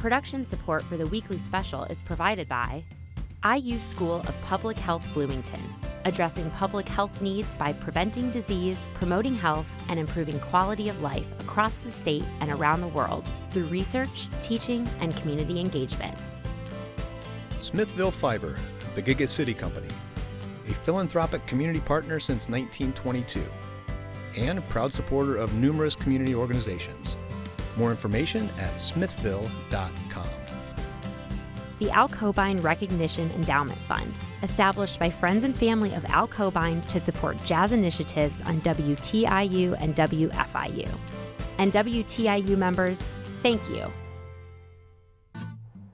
Production support for the weekly special is provided by IU School of Public Health Bloomington, addressing public health needs by preventing disease, promoting health, and improving quality of life across the state and around the world through research, teaching, and community engagement. Smithville Fiber, the Giga City Company, a philanthropic community partner since 1922, and a proud supporter of numerous community organizations. More information at smithville.com. The Al Cobine Recognition Endowment Fund, established by friends and family of Al Cobine to support jazz initiatives on WTIU and WFIU. And WTIU members, thank you.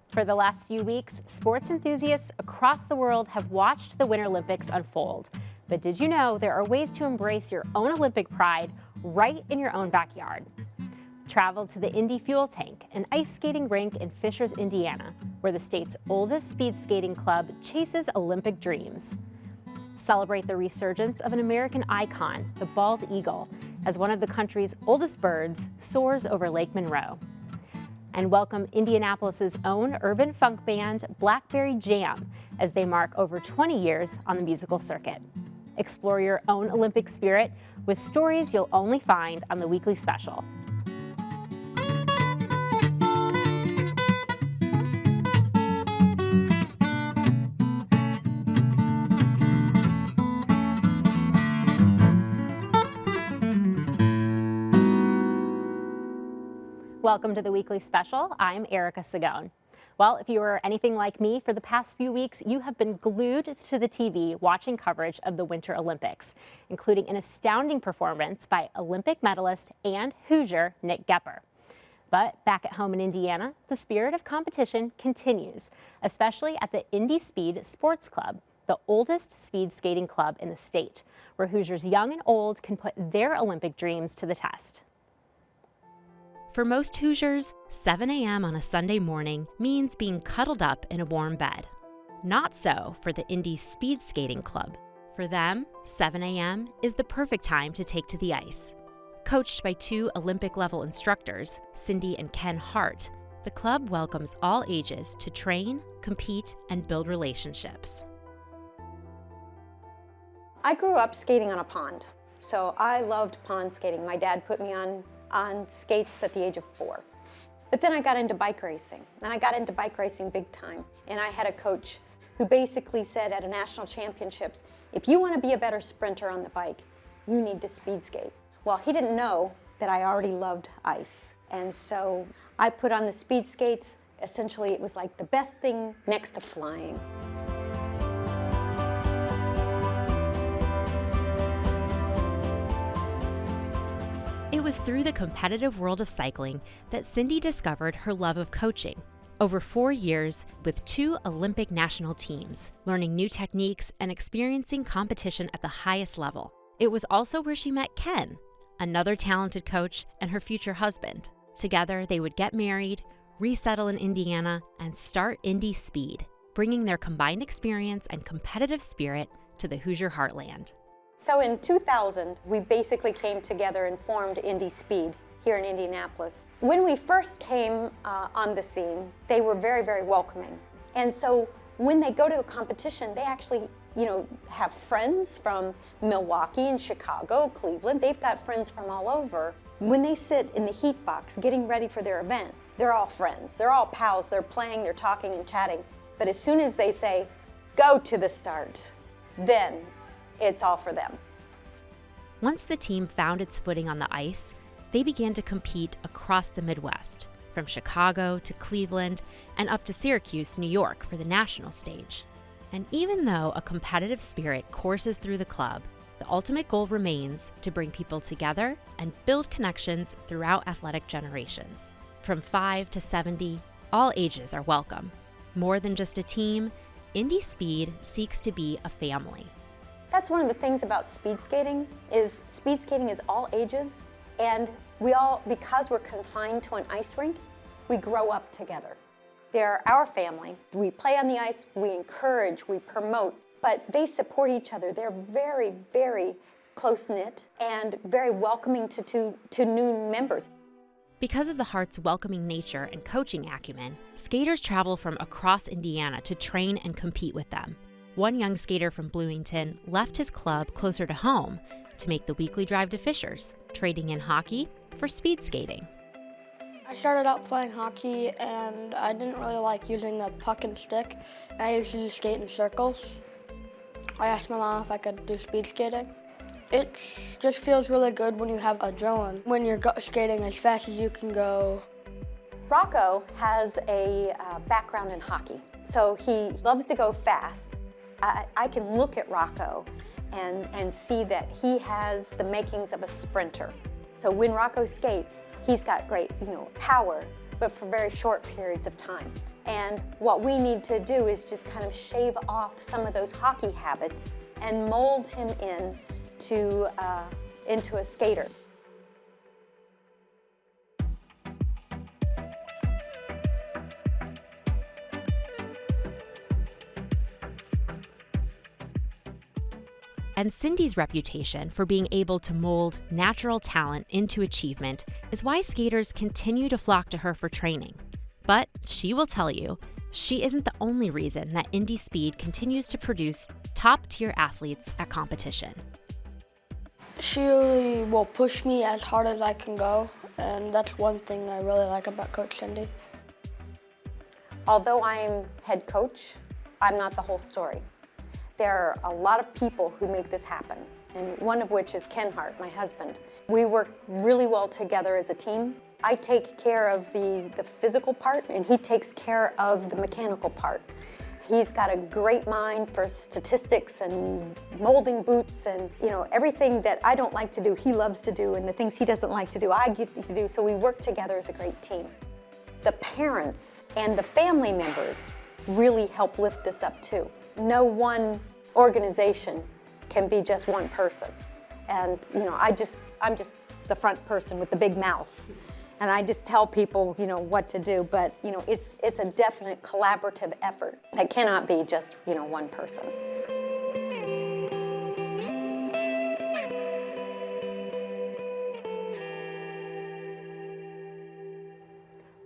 For the last few weeks, sports enthusiasts across the world have watched the Winter Olympics unfold. But did you know there are ways to embrace your own Olympic pride right in your own backyard? Travel to the Indy Fuel Tank, an ice skating rink in Fishers, Indiana, where the state's oldest speed skating club chases Olympic dreams. Celebrate the resurgence of an American icon, the bald eagle, as one of the country's oldest birds soars over Lake Monroe. And welcome Indianapolis's own urban funk band, Blackberry Jam, as they mark over 20 years on the musical circuit. Explore your own Olympic spirit with stories you'll only find on the weekly special. Welcome to the weekly special. I'm Erica Sagone. Well, if you are anything like me, for the past few weeks, you have been glued to the TV watching coverage of the Winter Olympics, including an astounding performance by Olympic medalist and Hoosier Nick Gepper. But back at home in Indiana, the spirit of competition continues, especially at the IndySpeed Sports Club, the oldest speed skating club in the state, where Hoosiers young and old can put their Olympic dreams to the test. For most Hoosiers, 7 a.m. on a Sunday morning means being cuddled up in a warm bed. Not so for the Indy Speed Skating Club. For them, 7 a.m. is the perfect time to take to the ice. Coached by two Olympic-level instructors, Cindy and Ken Hart, the club welcomes all ages to train, compete, and build relationships. I grew up skating on a pond, so I loved pond skating. My dad put me on skates at the age of 4. But then I got into bike racing, and I got into bike racing big time. And I had a coach who basically said at a national championships, if you want to be a better sprinter on the bike, you need to speed skate. Well, he didn't know that I already loved ice. And so I put on the speed skates. Essentially, it was like the best thing next to flying. It was through the competitive world of cycling that Cindy discovered her love of coaching. Over 4 years with 2 Olympic national teams, learning new techniques and experiencing competition at the highest level. It was also where she met Ken, another talented coach and her future husband. Together, they would get married, resettle in Indiana, and start IndySpeed, bringing their combined experience and competitive spirit to the Hoosier heartland. So in 2000, we basically came together and formed IndySpeed here in Indianapolis. When we first came on the scene, they were very, very welcoming. And so when they go to a competition, they actually, have friends from Milwaukee and Chicago, Cleveland. They've got friends from all over. When they sit in the heat box getting ready for their event, they're all friends. They're all pals. They're playing, they're talking and chatting. But as soon as they say, go to the start, then it's all for them. Once the team found its footing on the ice, they began to compete across the Midwest, from Chicago to Cleveland and up to Syracuse, New York for the national stage. And even though a competitive spirit courses through the club, the ultimate goal remains to bring people together and build connections throughout athletic generations. From 5 to 70, all ages are welcome. More than just a team, IndySpeed seeks to be a family. That's one of the things about speed skating is all ages, and we all, because we're confined to an ice rink, we grow up together. They're our family. We play on the ice, we encourage, we promote, but they support each other. They're very, very close-knit and very welcoming to new members. Because of the Heart's welcoming nature and coaching acumen, skaters travel from across Indiana to train and compete with them. One young skater from Bloomington left his club closer to home to make the weekly drive to Fishers, trading in hockey for speed skating. I started out playing hockey and I didn't really like using the puck and stick. I used to just skate in circles. I asked my mom if I could do speed skating. It just feels really good when you have adrenaline, when you're skating as fast as you can go. Rocco has a background in hockey, so he loves to go fast. I can look at Rocco and see that he has the makings of a sprinter. So when Rocco skates, he's got great, power, but for very short periods of time. And what we need to do is just kind of shave off some of those hockey habits and mold him into a skater. And Cindy's reputation for being able to mold natural talent into achievement is why skaters continue to flock to her for training. But she will tell you, she isn't the only reason that IndySpeed continues to produce top-tier athletes at competition. She really will push me as hard as I can go, and that's one thing I really like about Coach Cindy. Although I'm head coach, I'm not the whole story. There are a lot of people who make this happen, and one of which is Ken Hart, my husband. We work really well together as a team. I take care of the physical part, and he takes care of the mechanical part. He's got a great mind for statistics and molding boots and everything that I don't like to do, he loves to do, and the things he doesn't like to do, I get to do, so we work together as a great team. The parents and the family members really help lift this up too. No one organization can be just one person. And I'm just the front person with the big mouth. And I just tell people, what to do, but it's a definite collaborative effort. That cannot be just, one person.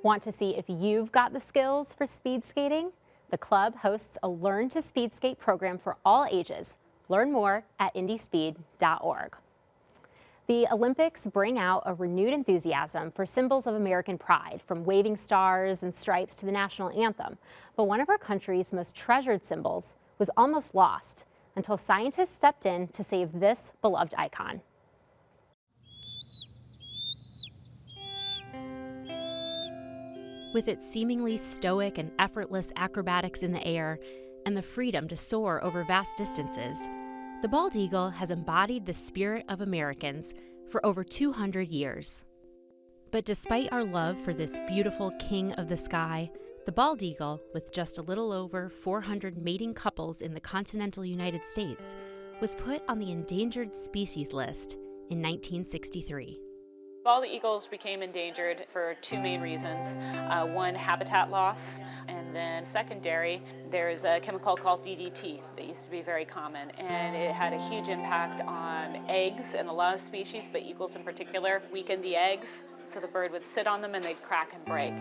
Want to see if you've got the skills for speed skating? The club hosts a Learn to Speed Skate program for all ages. Learn more at IndySpeed.org. The Olympics bring out a renewed enthusiasm for symbols of American pride, from waving stars and stripes to the national anthem. But one of our country's most treasured symbols was almost lost until scientists stepped in to save this beloved icon. With its seemingly stoic and effortless acrobatics in the air and the freedom to soar over vast distances, the bald eagle has embodied the spirit of Americans for over 200 years. But despite our love for this beautiful king of the sky, the bald eagle, with just a little over 400 mating couples in the continental United States, was put on the endangered species list in 1963. Bald eagles became endangered for two main reasons. One, habitat loss, and then secondary, there's a chemical called DDT that used to be very common, and it had a huge impact on eggs and a lot of species, but eagles in particular, weakened the eggs, so the bird would sit on them and they'd crack and break.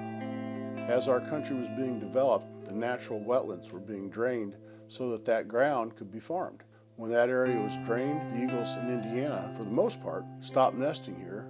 As our country was being developed, the natural wetlands were being drained so that ground could be farmed. When that area was drained, the eagles in Indiana, for the most part, stopped nesting here.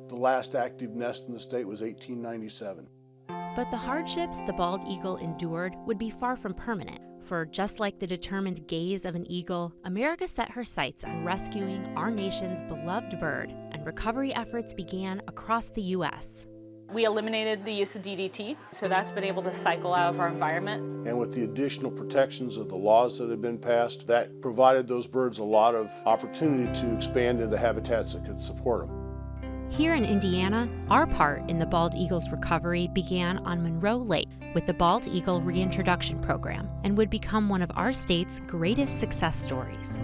The last active nest in the state was 1897. But the hardships the bald eagle endured would be far from permanent, for just like the determined gaze of an eagle, America set her sights on rescuing our nation's beloved bird, and recovery efforts began across the U.S. We eliminated the use of DDT, so that's been able to cycle out of our environment. And with the additional protections of the laws that have been passed, that provided those birds a lot of opportunity to expand into habitats that could support them. Here in Indiana, our part in the bald eagle's recovery began on Monroe Lake with the Bald Eagle Reintroduction Program, and would become one of our state's greatest success stories.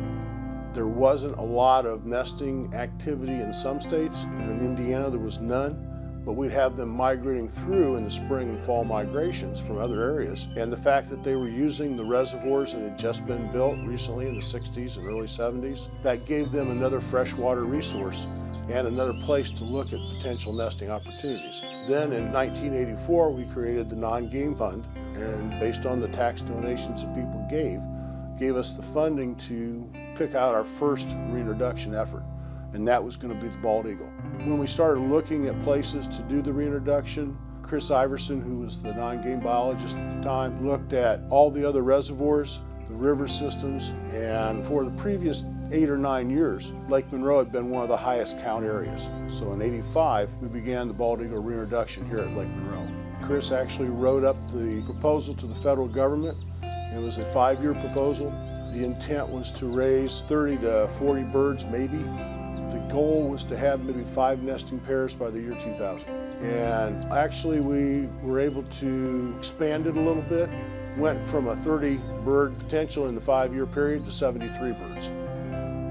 There wasn't a lot of nesting activity in some states, and in Indiana there was none. but we'd have them migrating through in the spring and fall migrations from other areas. And the fact that they were using the reservoirs that had just been built recently in the 60s and early 70s, that gave them another freshwater resource and another place to look at potential nesting opportunities. Then in 1984, we created the Non-Game Fund, and based on the tax donations that people gave us the funding to pick out our first reintroduction effort, and that was going to be the bald eagle. When we started looking at places to do the reintroduction, Chris Iverson, who was the non-game biologist at the time, looked at all the other reservoirs, the river systems, and for the previous 8 or 9 years, Lake Monroe had been one of the highest count areas. So in '85, we began the bald eagle reintroduction here at Lake Monroe. Chris actually wrote up the proposal to the federal government. It was a 5-year proposal. The intent was to raise 30 to 40 birds, maybe. The goal was to have maybe 5 nesting pairs by the year 2000. And actually we were able to expand it a little bit. Went from a 30 bird potential in the 5-year period to 73 birds.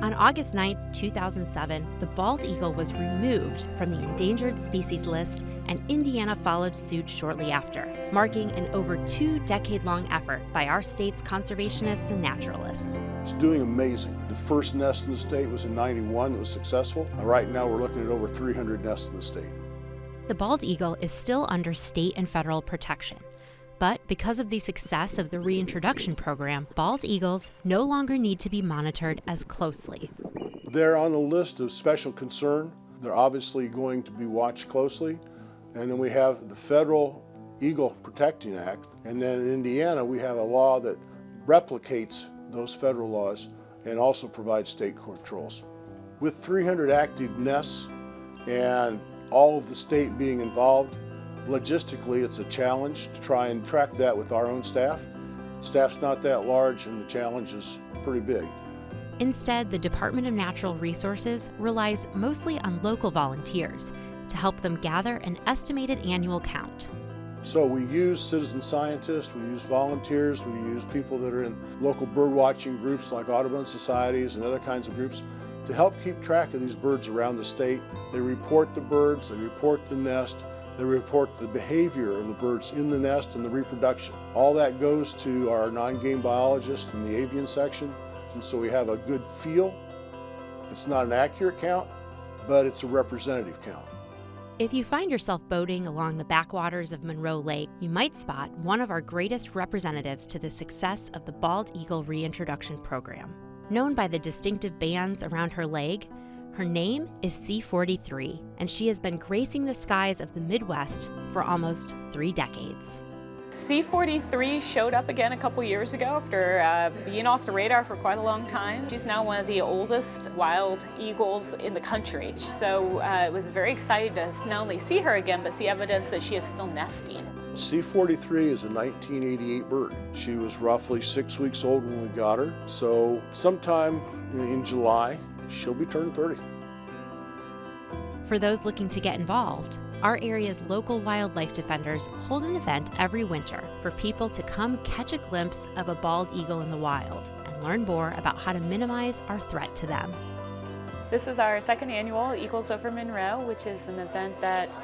On August 9, 2007, the bald eagle was removed from the endangered species list, and Indiana followed suit shortly after, marking an over 2-decade-long effort by our state's conservationists and naturalists. It's doing amazing. The first nest in the state was in '91 that was successful. Right now we're looking at over 300 nests in the state. The bald eagle is still under state and federal protection. But because of the success of the reintroduction program, bald eagles no longer need to be monitored as closely. They're on the list of special concern. They're obviously going to be watched closely. And then we have the Federal Eagle Protecting Act. And then in Indiana, we have a law that replicates those federal laws and also provides state controls. With 300 active nests and all of the state being involved, logistically, it's a challenge to try and track that with our own staff. The staff's not that large and the challenge is pretty big. Instead, the Department of Natural Resources relies mostly on local volunteers to help them gather an estimated annual count. So we use citizen scientists, we use volunteers, we use people that are in local bird watching groups like Audubon societies and other kinds of groups to help keep track of these birds around the state. They report the birds, they report the nest, they report the behavior of the birds in the nest and the reproduction. All that goes to our non-game biologists in the avian section, and so we have a good feel. It's not an accurate count, but it's a representative count. If you find yourself boating along the backwaters of Monroe Lake, you might spot one of our greatest representatives to the success of the bald eagle reintroduction program. Known by the distinctive bands around her leg, her name is C43, and she has been gracing the skies of the Midwest for almost 3 decades. C43 showed up again a couple years ago after being off the radar for quite a long time. She's now one of the oldest wild eagles in the country. So it was very exciting to not only see her again, but see evidence that she is still nesting. C43 is a 1988 bird. She was roughly 6 weeks old when we got her. So sometime in July, she'll be turning 30. For those looking to get involved, our area's local wildlife defenders hold an event every winter for people to come catch a glimpse of a bald eagle in the wild and learn more about how to minimize our threat to them. This is our 2nd annual Eagles Over Monroe, which is an event that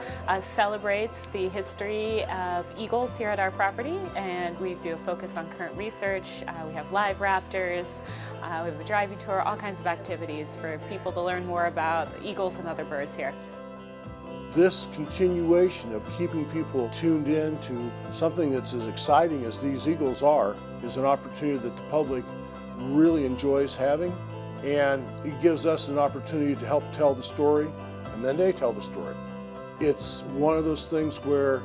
celebrates the history of eagles here at our property, and we do a focus on current research. We have live raptors, we have a driving tour, all kinds of activities for people to learn more about eagles and other birds here. This continuation of keeping people tuned in to something that's as exciting as these eagles are is an opportunity that the public really enjoys having. And it gives us an opportunity to help tell the story, and then they tell the story. It's one of those things where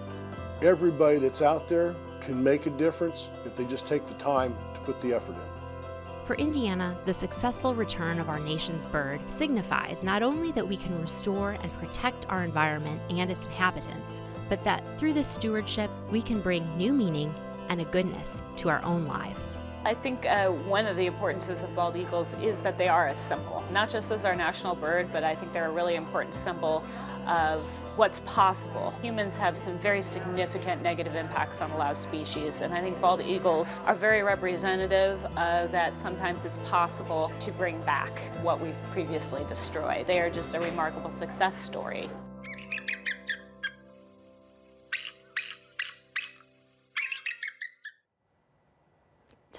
everybody that's out there can make a difference if they just take the time to put the effort in. For Indiana, the successful return of our nation's bird signifies not only that we can restore and protect our environment and its inhabitants, but that through this stewardship, we can bring new meaning and a goodness to our own lives. I think one of the importances of bald eagles is that they are a symbol, not just as our national bird, but I think they're a really important symbol of what's possible. Humans have some very significant negative impacts on a lot of species, and I think bald eagles are very representative of that sometimes it's possible to bring back what we've previously destroyed. They are just a remarkable success story.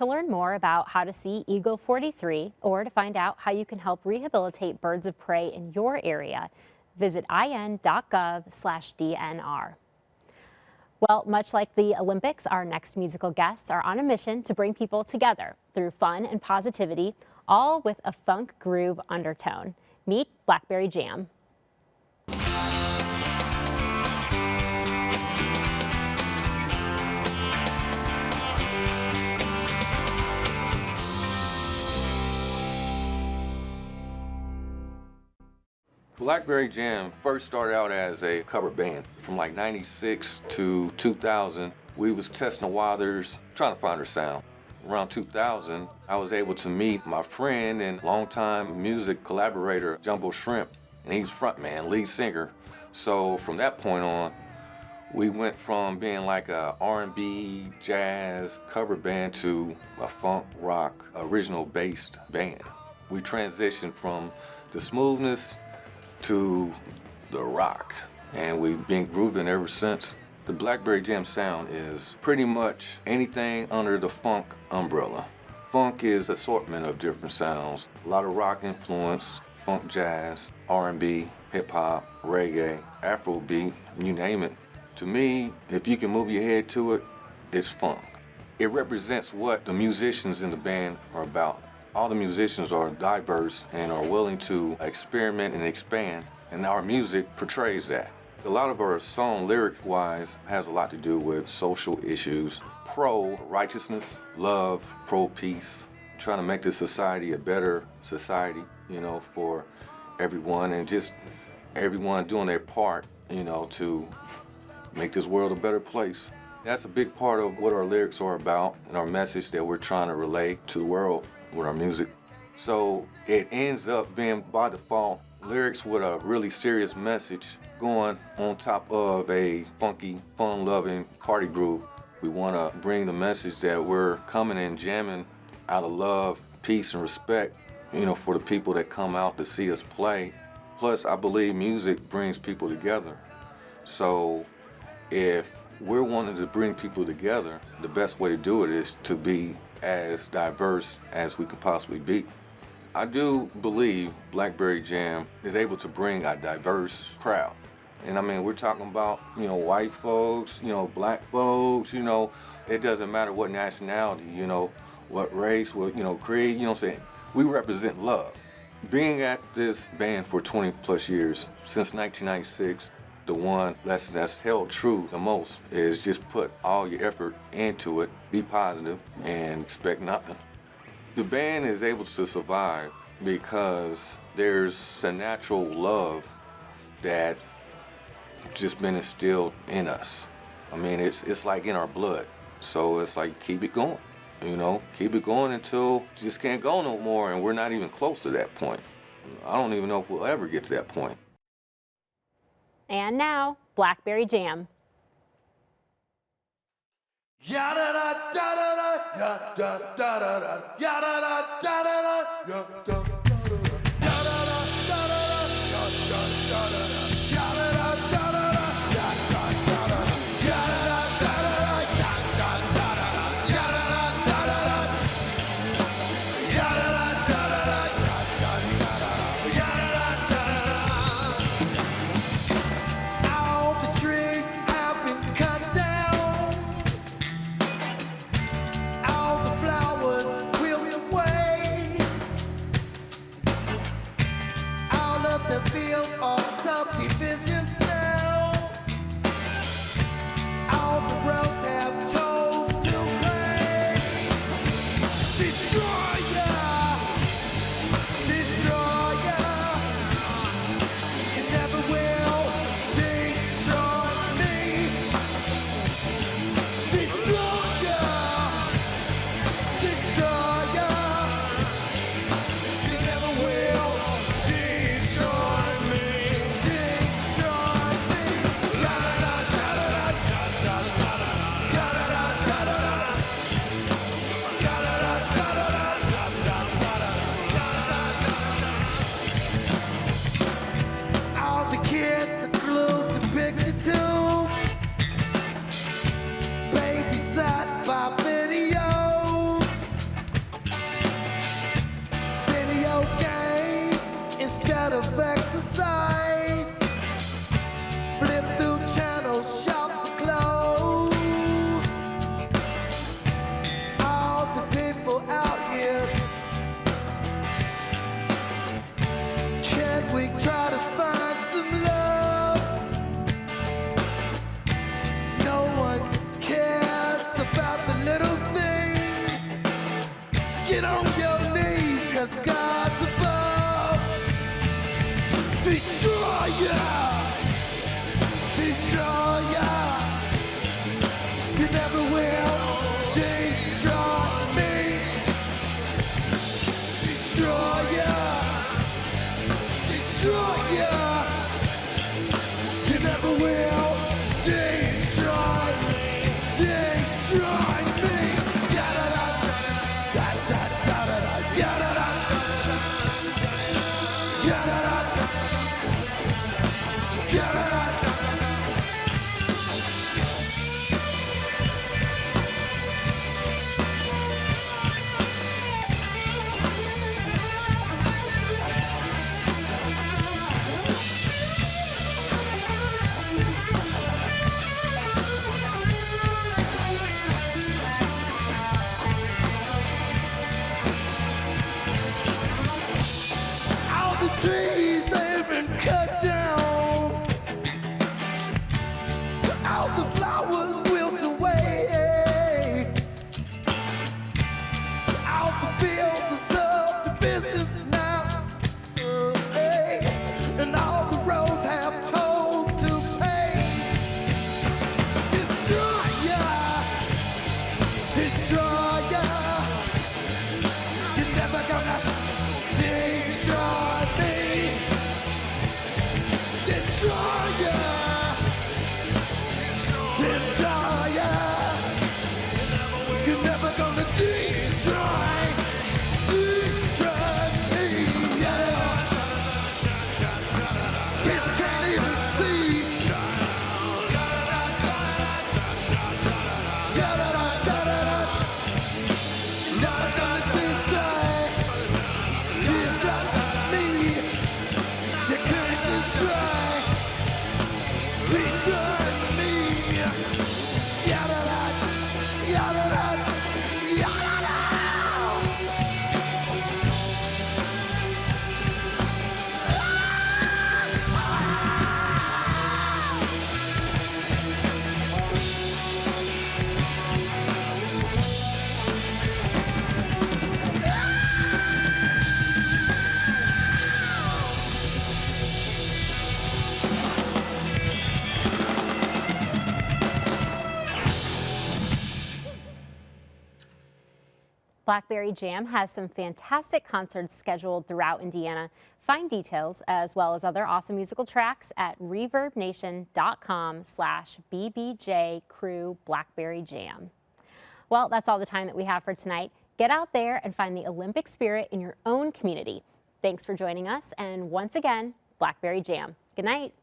to learn more about how to see Eagle 43 or to find out how you can help rehabilitate birds of prey in your area, visit in.gov/DNR. Well, much like the Olympics, our next musical guests are on a mission to bring people together through fun and positivity, all with a funk groove undertone. Meet Blackberry Jam. Blackberry Jam first started out as a cover band. From like 96 to 2000, we was testing the waters, trying to find our sound. Around 2000, I was able to meet my friend and longtime music collaborator, Jumbo Shrimp, and he's frontman, lead singer. So from that point on, we went from being like a R&B, jazz cover band to a funk, rock, original-based band. We transitioned from the smoothness to the rock, and we've been grooving ever since. The Blackberry Jam sound is pretty much anything under the funk umbrella. Funk is an assortment of different sounds, a lot of rock influence, funk, jazz, R&B, hip-hop, reggae, Afrobeat, you name it. To me, if you can move your head to it, it's funk. It represents what the musicians in the band are about. All the musicians are diverse and are willing to experiment and expand, and our music portrays that. A lot of our song lyric-wise has a lot to do with social issues, pro-righteousness, love, pro-peace, trying to make this society a better society, for everyone, and just everyone doing their part, to make this world a better place. That's a big part of what our lyrics are about and our message that we're trying to relay to the world with our music. So it ends up being, by default, lyrics with a really serious message going on top of a funky, fun-loving party groove. We want to bring the message that we're coming and jamming out of love, peace, and respect, for the people that come out to see us play. Plus, I believe music brings people together. So if we're wanting to bring people together, the best way to do it is to be as diverse as we can possibly be. I do believe Blackberry Jam is able to bring a diverse crowd. And I mean, we're talking about, white folks, black folks, it doesn't matter what nationality, what race, what, creed, what I'm saying. We represent love. Being at this band for 20 plus years, since 1996, the one lesson that's held true the most is just put all your effort into it, be positive, and expect nothing. The band is able to survive because there's a natural love that just been instilled in us. I mean, it's like in our blood. So it's like, keep it going, keep it going until you just can't go no more, and we're not even close to that point. I don't even know if we'll ever get to that point. And now, Blackberry Jam. Ya da da da da da, ya da da da da, ya da da da da da, ya da. Flowers will away. You never will destroy me. Destroy ya. Destroy ya. You never will destroy me. Destroy me. Ya-da-da. Da-da-da-da-da. Ya-da-da. Ya-da-da. Ya-da-da. All the trees they've been cut down, all the flowers wilt away, all the fields are sold to business now, hey, and all the roads have toll to pay. Destroy ya, destroy ya. You're never gonna destroy me. Destroy ya. Destroy ya. You're never gonna destroy me. Yeah. Kids can't even see. Da-da-da-da-da-da. Never gonna destroy me. You can't destroy me. Ya-da-da, ya-da-da, ya-da-da. Blackberry Jam has some fantastic concerts scheduled throughout Indiana. Find details as well as other awesome musical tracks at reverbnation.com/BBJ Crew Blackberry Jam. Well, that's all the time that we have for tonight. Get out there and find the Olympic spirit in your own community. Thanks for joining us, and once again, Blackberry Jam. Good night.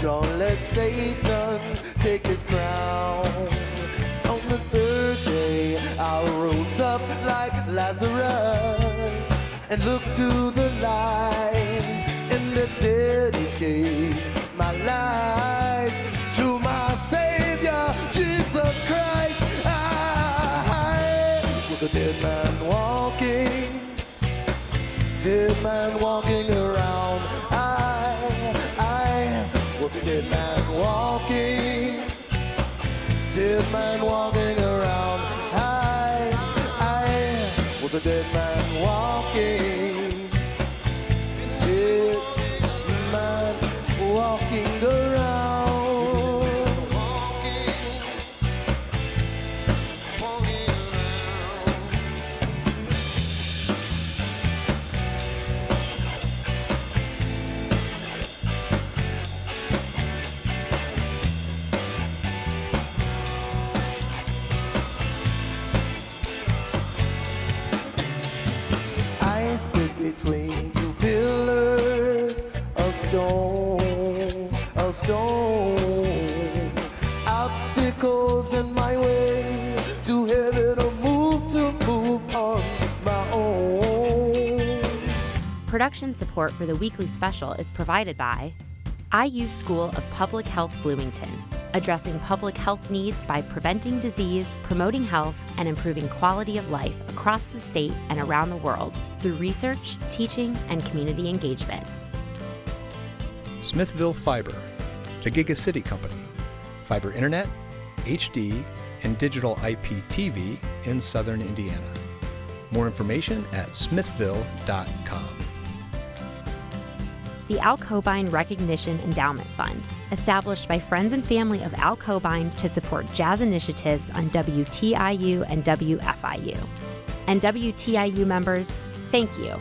Don't let Satan take his crown. On the third day, I rose up like Lazarus and looked to the light and dedicate my life to my Savior, Jesus Christ. I was a dead man walking around. I was a dead man walking around. I was a dead man walking around. I stood between two pillars of stone, of stone. Obstacles in my way, too heavy to move on my own. Production support for the weekly special is provided by IU School of Public Health Bloomington, addressing public health needs by preventing disease, promoting health, and improving quality of life across the state and around the world through research, teaching, and community engagement. Smithville Fiber, the Giga Company, fiber internet, HD, and digital IPTV in southern Indiana. More information at smithville.com. The Al Cobine Recognition Endowment Fund, established by friends and family of Al Cobine to support jazz initiatives on WTIU and WFIU. And WTIU members, thank you.